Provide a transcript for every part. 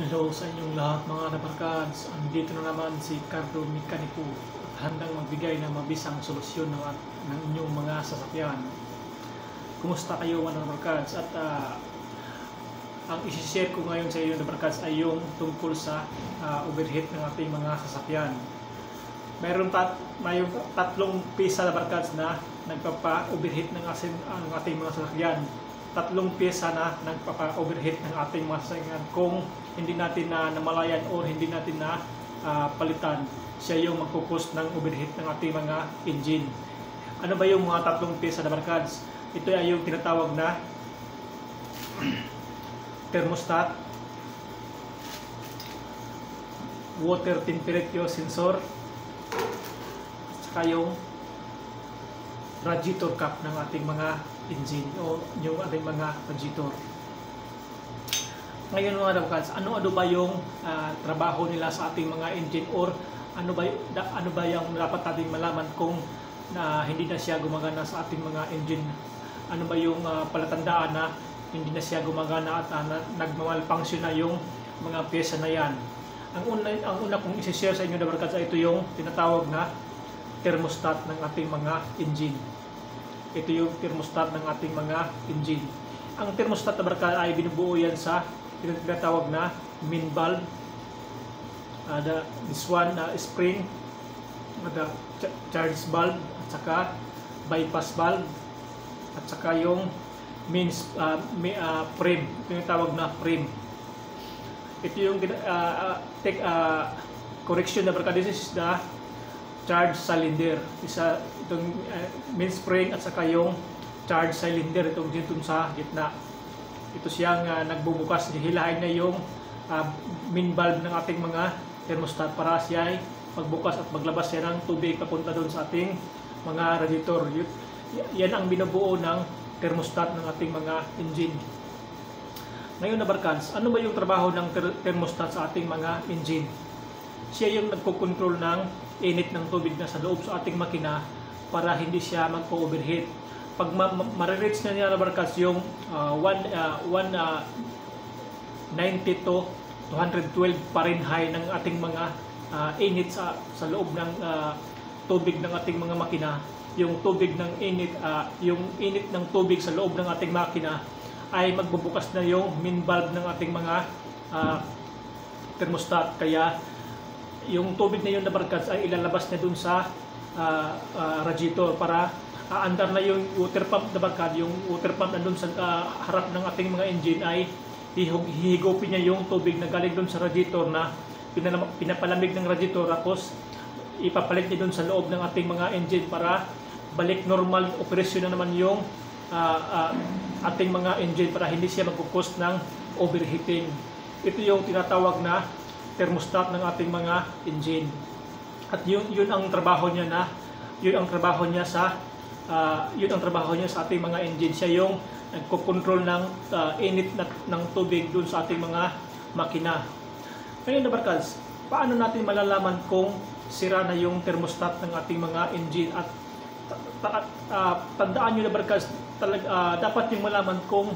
Hello sa inyong lahat mga nabarkads. Andito na naman si Cardo Mekaniko at handang magbigay ng mabisang solusyon ng inyong mga sasakyan. Kumusta kayo mga nabarkads? At ang isi-share ko ngayon sa inyo nabarkads ay yung tungkol sa overheat ng ating mga sasakyan. Mayroong tatlong pisa nabarkads na nagpapa-overheat ng ating mga sasakyan. Tatlong pyesa na nagpapa-overheat ng ating mga sasakyan kung hindi natin na namalayan o hindi natin na palitan, siya yung magkukos ng overheat ng ating mga engine. Ano ba yung mga tatlong pyesa na barkads? Ito ay yung tinatawag na thermostat, water temperature sensor, at saka yung radiator cap ng ating mga engine o yung ating mga radiator. Ngayon mga nabarkads, ano ba yung trabaho nila sa ating mga engine, or ano ba yung dapat natin malaman kung hindi na siya gumagana sa ating mga engine? Ano ba yung palatandaan na hindi na siya gumagana at nagmamalfunction na yung mga pyesa na yan? Ang una kong isi-share sa inyo na barkads ay ito yung tinatawag na thermostat ng ating mga engine. Ito yung thermostat ng ating mga engine. Ang thermostat na barkads ay binubuo yan sa tinatawag na main valve, this one spring, the charge valve, at saka bypass valve, at saka yung main frame, tinatawag na frame. Ito yung correction na barkads, this is the charge cylinder. Itong main spring at saka yung charge cylinder, itong dito sa gitna. Ito siyang nagbubukas, hihilahin na yung main valve ng ating mga thermostat para siya ay magbukas at maglabas siya ng tubig papunta doon sa ating mga radiator. Yan ang binubuo ng thermostat ng ating mga engine. Ngayon na barkads, ano ba yung trabaho ng thermostat sa ating mga engine? Siya yung nagko-control ng init ng tubig na sa loob sa ating makina para hindi siya magpo-overheat. Pag ma-reach na niya na barkads yung 190 to 212 Fahrenheit ng ating mga init sa loob ng tubig ng ating mga makina, yung tubig ng init, yung init ng tubig sa loob ng ating makina ay magbubukas na yung main valve ng ating mga thermostat. Kaya yung tubig na yun na barkads ay ilalabas na dun sa radiator para aandar na yung water pump na barkad. Yung water pump na dun sa harap ng ating mga engine ay hihigupin niya yung tubig na galing dun sa radiator na pinapalamig ng radiator, tapos ipapalit niya dun sa loob ng ating mga engine para balik normal operasyon na naman yung ating mga engine para hindi siya magkukos ng overheating. Ito yung tinatawag na thermostat ng ating mga engine. At yun ang trabaho niya sa ating mga engine. Siya yung nagko-control ng init ng tubig dun sa ating mga makina. Ngayon na barkads, paano natin malalaman kung sira na yung thermostat ng ating mga engine? At tandaan nyo na barkads, dapat yung malaman kung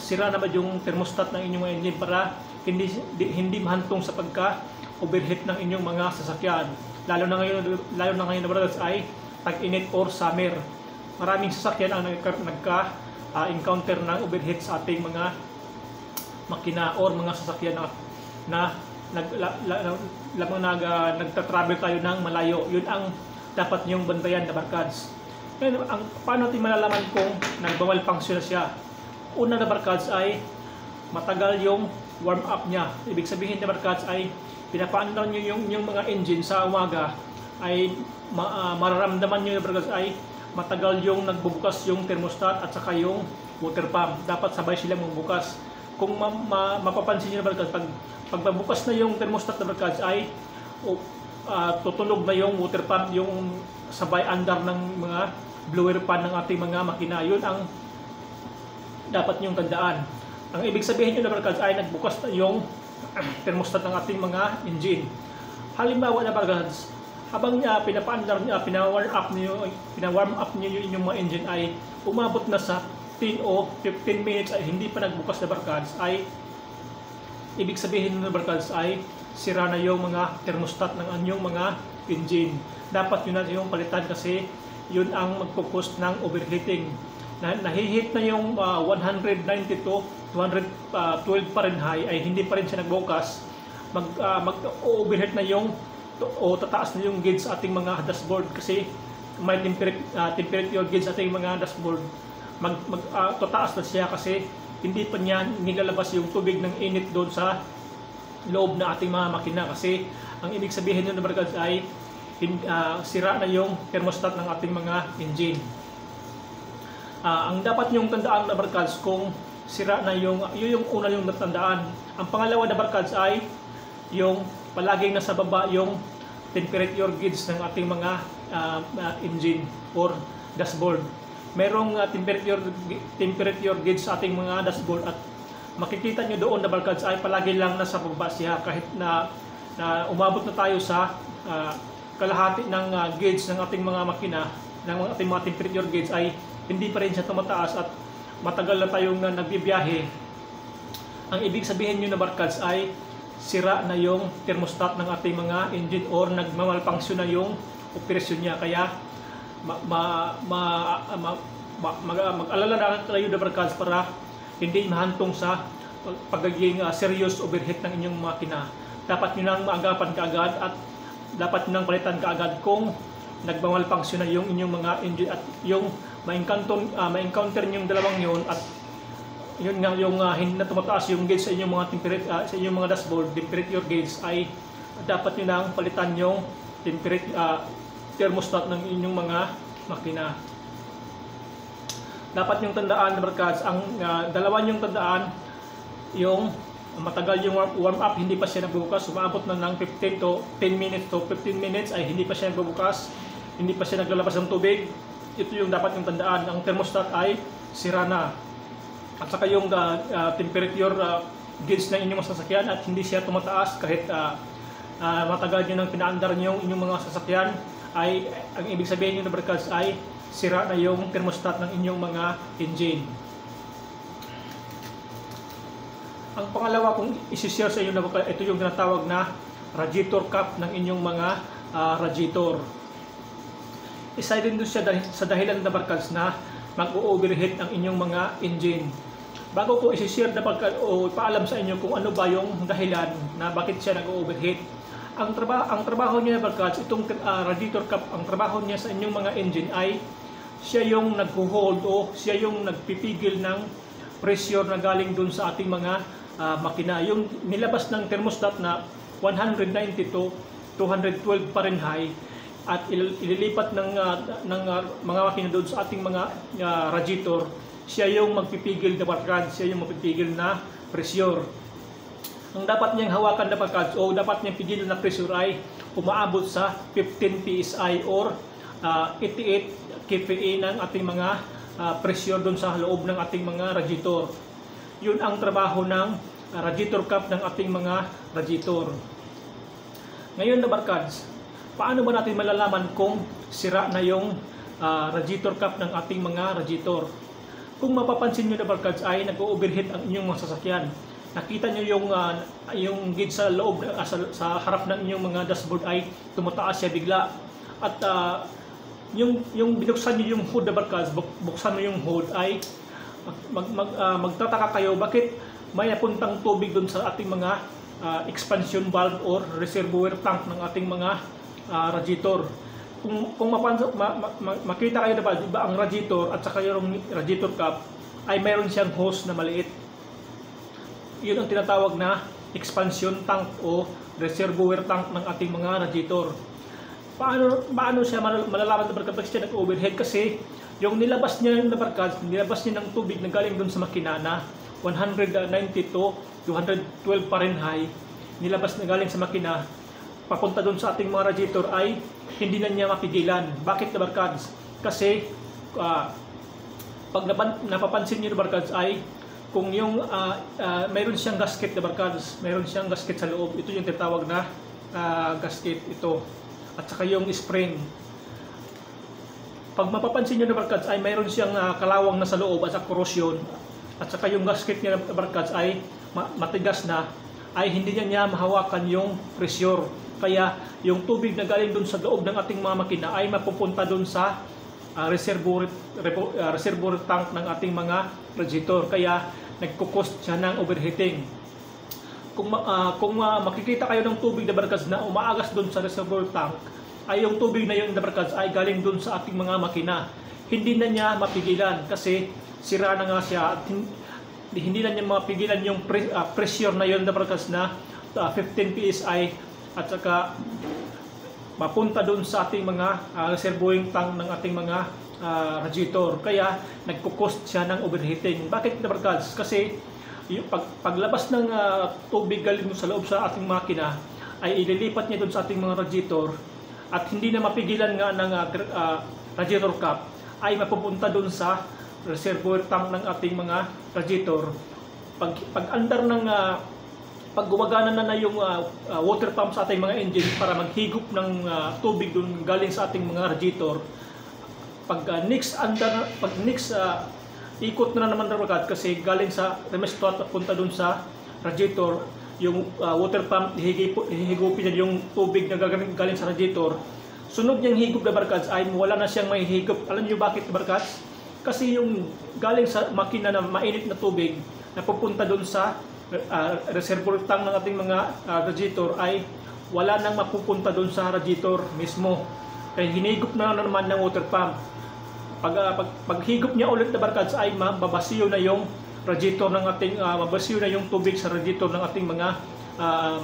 sira na ba yung thermostat ng inyong engine para hindi mahantong sa pagka-overheat ng inyong mga sasakyan. Lalo na ngayon na barkads ay tag-init or summer. Maraming sasakyan ang nagka-encounter ng overheat sa ating mga makina or mga sasakyan na nagta-travel tayo ng malayo. Yun ang dapat niyong bantayan na barkads. Ngayon, paano natin malalaman kung nagbawal function na siya? Una na barkads ay matagal yung warm up niya. Ibig sabihin na barkads ay pinapaandar niyo yung mga engine sa umaga, ay mararamdaman nyo na ay matagal yung nagbubukas yung thermostat at saka yung water pump. Dapat sabay silang magbukas. Kung mapapansin nyo na pag mabukas na yung thermostat na ay tutunog na yung water pump, yung sabay andar ng mga blower pan ng ating mga makina. Yun ang dapat nyong tandaan. Ang ibig sabihin nyo na ay nagbukas na yung thermostat ng ating mga engine. Halimbawa na habang pina-warm up niyo yung inyong mga engine ay umabot na sa 10 o 15 minutes ay hindi pa nagbukas na barkads, ay ibig sabihin ng barkads ay sira na yung mga thermostat ng anyong mga engine. Dapat yun na yung palitan kasi yun ang magpo-cause ng overheating. Nahihit na yung 192 to 212 Fahrenheit ay hindi pa rin siya nagbukas. Mag-overheat na yung o tataas na yung gauge sa ating mga dashboard kasi may temperature gauge sa ating mga dashboard. Tataas na siya kasi hindi pa niya nilalabas yung tubig ng init doon sa loob na ating mga makina kasi ang ibig sabihin nyo na barkads ay sira na yung thermostat ng ating mga engine. Ang dapat nyong tandaan na barkads kung sira na yung una yung natandaan. Ang pangalawa na barkads ay yung palaging nasa baba yung temperature gauge ng ating mga engine or dashboard. Merong temperature gauge sa ating mga dashboard at makikita nyo doon na barkads ay palagi lang nasa baba siya kahit na umabot na tayo sa kalahati ng gauge ng ating mga makina, ng ating mga temperature gauge ay hindi pa rin siya tumataas at matagal na tayong nagbibiyahe. Ang ibig sabihin nyo na barkads ay sira na yung thermostat ng ating mga engine or nagmamalfunction na yung operasyon niya. Kaya mag-alala na tayo na barkads para hindi mahantong sa pagiging serious overheat ng inyong makina. Dapat nyo nang maagapan kaagad at dapat nyo nang palitan kaagad kung nagmamalfunction na yung inyong mga engine at yung ma-encounter nyo yung dalawang yun at yun nga yung hindi na tumataas yung gauge sa inyong mga sa inyong mga dashboard, temperature gauge ay dapat nyo nang palitan yung thermostat ng inyong mga makina. Dapat yung tandaan na barkads, ang dalawa yung tandaan, yung matagal yung warm up, hindi pa siya nagbubukas, umabot na ng 15 to 10 minutes to 15 minutes ay hindi pa siya nagbubukas, hindi pa siya naglalabas ng tubig. Ito yung dapat yung tandaan, ang thermostat ay sira na. At saka yung temperature gauge ng inyong sasakyan at hindi siya tumataas kahit matagal nyo nang pinaandar nyo yung inyong mga sasakyan ay ang ibig sabihin nyo na barkads ay sira na yung thermostat ng inyong mga engine. Ang pangalawa kung isi-share sa inyo na ito yung tinatawag na radiator cap ng inyong mga radiator. Isa din doon siya sa dahilan na barkads na mag-overheat ang inyong mga engine. Bago ko isi-share na o paalam sa inyo kung ano ba yung dahilan na bakit siya nag-overheat. Ang trabaho niya na barkads, itong radiator cap, ang trabaho niya sa inyong mga engine ay siya yung nag-hold o siya yung nagpipigil ng pressure na galing dun sa ating mga makina. Yung nilabas ng thermostat na 190 to 212 Fahrenheit at ililipat ng mga makina doon sa ating mga radiator, siya yung magpipigil na barkads, siya yung magpipigil na pressure. Ang dapat niyang hawakan na barkads o dapat niyang pigilin na pressure ay umaabot sa 15 PSI or 88 kPa ng ating mga pressure doon sa loob ng ating mga radiator. Yun ang trabaho ng radiator cap ng ating mga radiator. Ngayon na barkads, paano ba natin malalaman kung sira na yung radiator cap ng ating mga radiator? Kung mapapansin nyo na barkads ay nag-overheat ang inyong mga sasakyan. Nakita nyo yung gauge sa loob, sa harap ng inyong mga dashboard ay tumataas siya bigla. At yung binuksan nyo yung hood na barkads, buksan mo yung hood ay magtataka kayo bakit may napuntang tubig doon sa ating mga expansion valve or reservoir tank ng ating mga radiator. Kung makita kayo na ba, diba ang radiator at saka yung radiator cap ay mayroon siyang hose na maliit. Yun ang tinatawag na expansion tank o reservoir tank ng ating mga radiator. Paano siya malalaman na barkads siya nag-overheat? Kasi yung nilabas niya ng barkads, nilabas niya ng tubig na galing doon sa makina na 190 to 212 Fahrenheit, nilabas na galing sa makina papunta doon sa ating mga radiator ay hindi na niya mapigilan. Bakit na barkads? Kasi pag napapansin niyo na barkads ay kung yung mayroon siyang gasket na barkads, mayroon siyang gasket sa loob, ito yung tinatawag na gasket ito. At saka yung spring. Pag mapapansin nyo na barkads ay mayroon siyang kalawang na sa loob at sa corrosion. At saka yung gasket niya na barkads ay matigas na. ay hindi niya mahawakan yung pressure. Kaya yung tubig na galing dun sa loob ng ating mga makina ay mapupunta dun sa reservoir tank ng ating mga radiator. Kaya nagkukost siya ng overheating. Kung makikita kayo ng tubig na barkads na umaagas dun sa reservoir tank, ay yung tubig na yun na barkads ay galing dun sa ating mga makina. Hindi na niya mapigilan kasi sira na nga siya at hindi na niya mapigilan yung pressure na yun na barkads na 15 PSI at saka mapunta dun sa ating mga reservoir tank ng ating mga radiator. Kaya nagkukost siya ng overheating. Bakit na barkads? Kasi yung paglabas ng tubig galing sa loob sa ating makina ay ililipat niya doon sa ating mga radiator at hindi na mapigilan nga ng radiator cap ay mapupunta doon sa reservoir tank ng ating mga radiator. Pag andar ng pag gumagana na yung water pump sa ating mga engine para maghigop ng tubig doon galing sa ating mga radiator, pag next ikot na naman barkad kasi galing sa thermostat papunta dun sa radiator, yung water pump hihigupin niya yung tubig na galing sa radiator. Sunod niyang higop na barkads ay wala na siyang may higop. Alam niyo bakit barkads? Kasi yung galing sa makina na mainit na tubig na pupunta dun sa reservoir tank ng ating mga radiator ay wala nang mapupunta dun sa radiator mismo. Kaya hinigop na naman ng water pump. Paghigop niya ulit na barkads ay mababasiyo na yung radiator ng ating mabasiyo na yung tubig sa radiator ng ating mga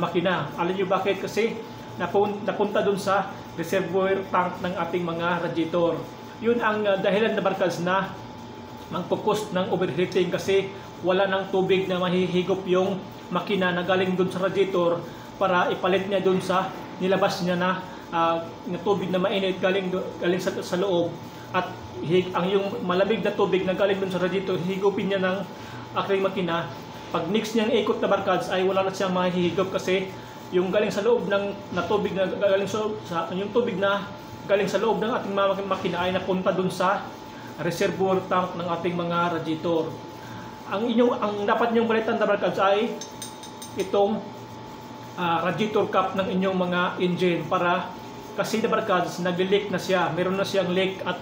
makina. Alam niyo bakit? Kasi napunta dun sa reservoir tank ng ating mga radiator. Yun ang dahilan na barkads na magpo-cost ng overheating kasi wala ng tubig na mahihigop yung makina na galing dun sa radiator para ipalit niya dun sa nilabas niya na tubig na mainit galing sa loob. At ang yung malamig na tubig na galing dun sa radiator, higupin niya ng aking makina. Pag next niyang ikot na barkads ay wala na siyang mahihigop kasi yung galing sa loob ng tubig na galing yung tubig na galing sa loob ng ating mga makina ay napunta dun sa reservoir tank ng ating mga radiator. Ang dapat niyong balitan na barkads ay itong radiator cap ng inyong mga engine para kasi na barkads nag-leak na siya, meron na siyang leak at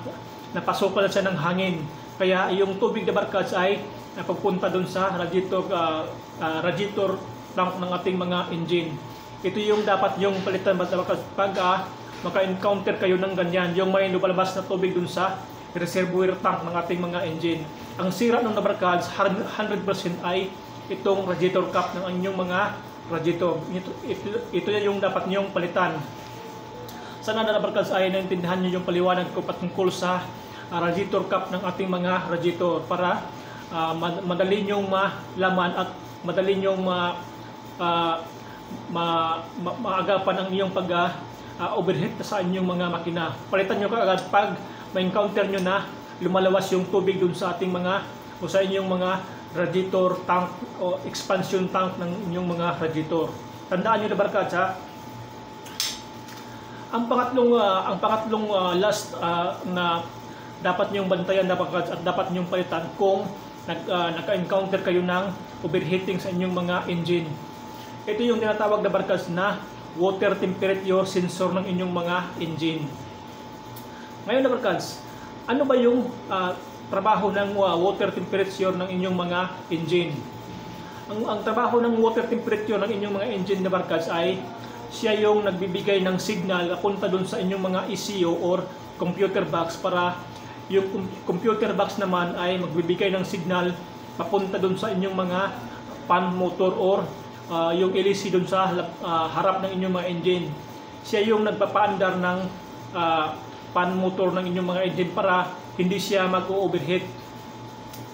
napasukan na siya ng hangin. Kaya yung tubig na barkads ay napupunta dun sa radiator tank ng ating mga engine. Ito yung dapat yung palitan barkads pag maka-encounter kayo ng ganyan, yung may lumalabas na tubig dun sa reservoir tank ng ating mga engine. Ang sira ng barkads 100% ay itong radiator cap ng inyong mga radiator. Ito yung dapat niyong palitan. Sana na barkads ay naintindihan niyo yung paliwanag ko patungkol sa radiator cap ng ating mga radiator para madali niyong malaman at madali niyong maagapan ang iyong overheat sa inyong mga makina. Palitan niyo kaagad pag ma-encounter niyo na lumalawas yung tubig dun sa ating o sa inyong mga radiator tank o expansion tank ng inyong mga radiator. Tandaan niyo na barkads ha. Ang pangatlong last na dapat niyong bantayan na barkads at dapat niyong palitan kung naka-encounter kayo ng overheating sa inyong mga engine. Ito yung tinatawag na barkads na water temperature sensor ng inyong mga engine. Ngayon na barkads, ano ba yung trabaho ng water temperature ng inyong mga engine? Ang trabaho ng water temperature ng inyong mga engine na barkads ay siya yung nagbibigay ng signal papunta dun sa inyong mga ECU or computer box para yung computer box naman ay magbibigay ng signal papunta dun sa inyong mga fan motor or yung LEC dun sa harap ng inyong mga engine. Siya yung nagpapaandar ng fan motor ng inyong mga engine para hindi siya mag-overheat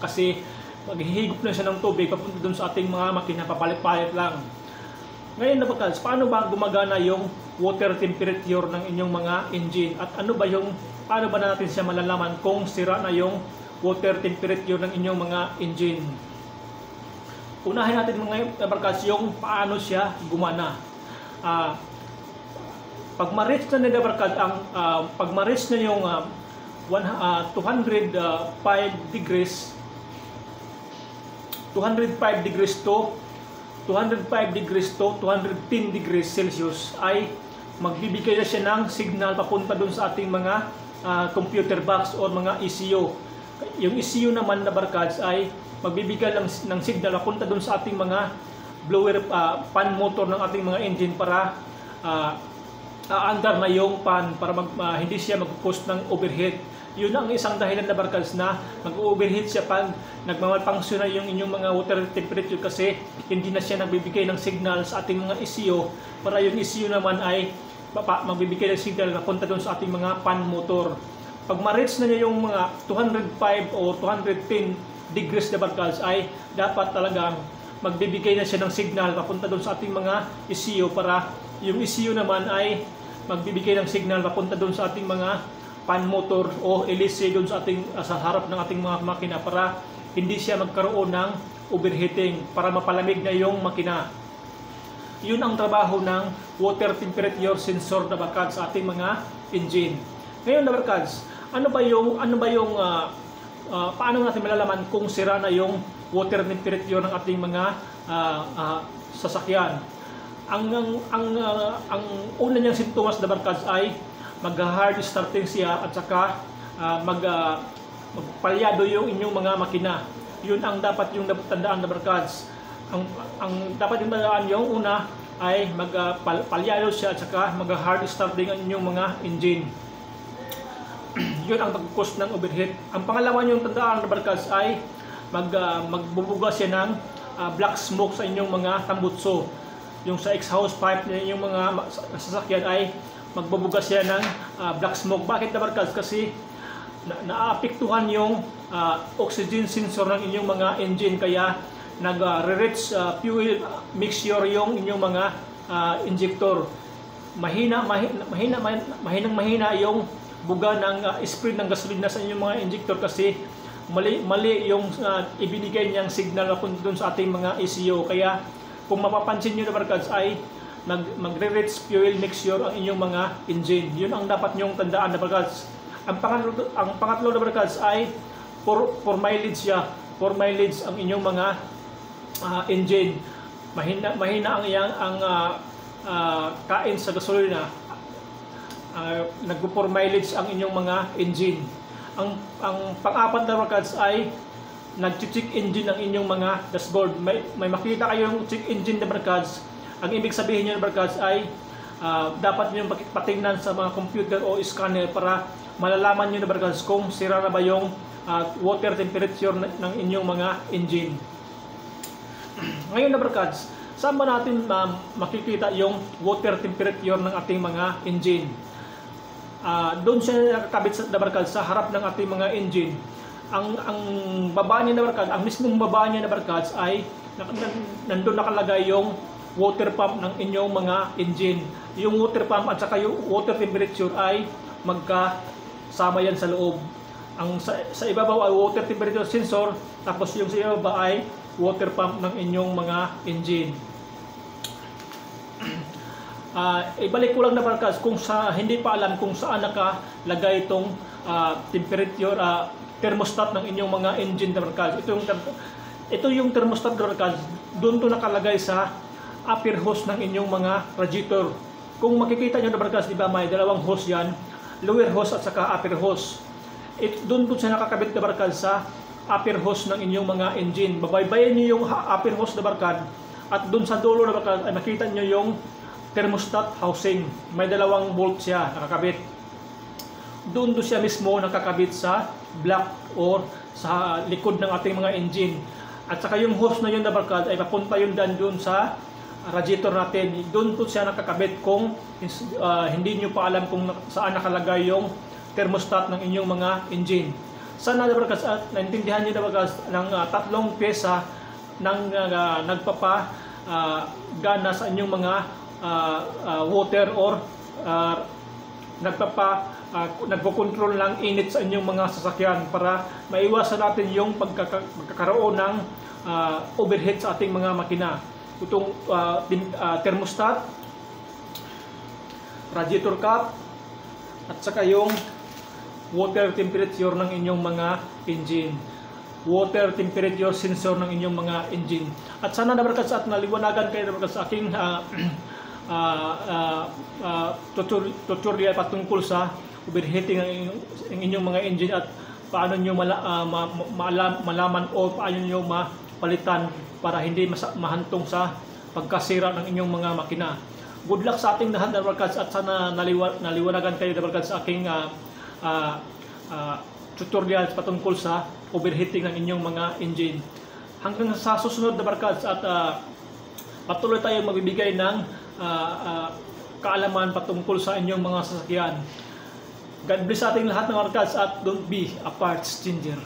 kasi maghihigop na siya ng tubig papunta dun sa ating mga makina, papalit-palit lang. Ngayon na barkads, paano ba gumagana yung water temperature ng inyong mga engine at paano ba natin siya malalaman kung sira na yung water temperature ng inyong mga engine? Unahin natin mga barkads yung paano siya gumana. Pag ma-reach na nila barkad pag ma-reach na yung 205 degrees to 205 degrees to 210 degrees Celsius ay magbibigay na siya ng signal papunta dun sa ating mga computer box or mga ECU. Yung ECU naman na barkads ay magbibigay ng signal papunta dun sa ating mga blower fan motor ng ating mga engine para aandar na yung fan para hindi siya mag-cause ng overheat. Yun ang isang dahilan na barkads na mag-overheat siya pag nagmamalfunction na yung inyong mga water temperature kasi hindi na siya nagbibigay ng signal sa ating mga ECU para yung ECU naman ay magbibigay ng signal na punta doon sa ating mga fan motor. Pag ma-reach na niya yung mga 205 o 210 degrees na barkads ay dapat talagang magbibigay na siya ng signal papunta doon sa ating mga ECU para yung ECU naman ay magbibigay ng signal papunta doon sa ating mga fan motor o LEC doon sa harap ng ating mga makina para hindi siya magkaroon ng overheating para mapalamig na yung makina. Yun ang trabaho ng water temperature sensor na barkads sa ating mga engine. Ngayon na barkads, paano natin malalaman kung sira na yung water temperature ng ating mga sasakyan? Ang una niyang sintomas na barkads ay mag-hard starting siya at saka magpalyado yung inyong mga makina. Yun ang dapat yung tandaan na barkads. Ang dapat yung tandaan yung una ay magpalyado siya at saka mag-hard starting ang inyong mga engine. Yun ang mag-cause ng overheat. Ang pangalawa yung tandaan na barkads ay magbubuga siya ng black smoke sa inyong mga tambutso. Yung sa exhaust pipe na inyong mga sasakyan ay magbubugas siya ng black smoke. Bakit na barkads? Kasi naapektuhan yung oxygen sensor ng inyong mga engine kaya nag-re-reach fuel mixture yung inyong mga injector. Mahinang-mahina yung buga ng spread ng gasolina sa inyong mga injector kasi mali yung ibinigay niyang signal na punta dun sa ating mga ECU. Kaya kung mapapansin nyo na barkads ay magre-reach fuel mixture ang inyong mga engine. Yun ang dapat nyong tandaan na barkads. Ang pangatlo na barkads ay for mileage siya. For mileage ang inyong mga engine. Mahina ang kain sa gasolina. Nagpo-for mileage ang inyong mga engine. Ang pang-apat na barkads ay nag-check engine ang inyong mga dashboard. May makita kayong check engine na barkads. Ang ibig sabihin niyo barkads ay dapat niyo patingnan sa mga computer o scanner para malalaman niyo na barkads kung sira na ba yung water temperature ng inyong mga engine. Ngayon na barkads, saan ba natin makikita yung water temperature ng ating mga engine? Doon siya nakakabit na barkads sa harap ng ating mga engine. Ang baba niya na barkads, ang mismong baba niya na barkads ay nandun nakalagay yung water pump ng inyong mga engine. Yung water pump at saka yung water temperature ay magkasama yan sa loob. Sa ibabaw ay water temperature sensor, tapos yung sa ibaba ay water pump ng inyong mga engine. Ibalik ko lang na barkads kung hindi pa alam kung saan nakalagay itong temperature thermostat ng inyong mga engine na barkads. Ito yung thermostat na barkads, doon to nakalagay sa upper hose ng inyong mga radiator. Kung makikita nyo na barkads, diba may dalawang hose yan, lower hose at saka upper hose. Doon siya nakakabit na barkads sa upper hose ng inyong mga engine. Babaybayin nyo yung upper hose na barkad at doon sa dulo na barkad ay makita nyo yung thermostat housing. May dalawang bolt siya nakakabit. Doon siya mismo nakakabit sa block or sa likod ng ating mga engine. At saka yung hose na yun na barkad ay papunta yun doon sa radiator natin. Doon po siya nakakabit kung hindi nyo pa alam kung saan nakalagay yung thermostat ng inyong mga engine. Sana na barkas at naintindihan nyo na barkas ng tatlong pyesa ng nagpapagana sa inyong mga water or nagpo-control ng init sa inyong mga sasakyan para maiwasan natin yung pagkakaroon ng overheat sa ating mga makina. Itong thermostat, radiator cap, at saka yung water temperature ng inyong mga engine. water temperature sensor ng inyong mga engine. At sana na barkads at naliwanagan kayo na barkads sa aking tutorial patungkol sa overheating ng inyong mga engine at paano nyo malaman o paano nyo mapalitan para hindi mahantong sa pagkasira ng inyong mga makina. Good luck sa ating lahat na barkads at sana naliwanagan kayo na barkads sa aking tutorial patungkol sa overheating ng inyong mga engine. Hanggang sa susunod na barkads at patuloy tayong magbibigay ng kaalaman patungkol sa inyong mga sasakyan. God bless sa ating lahat ng barkads at don't be a parts changer.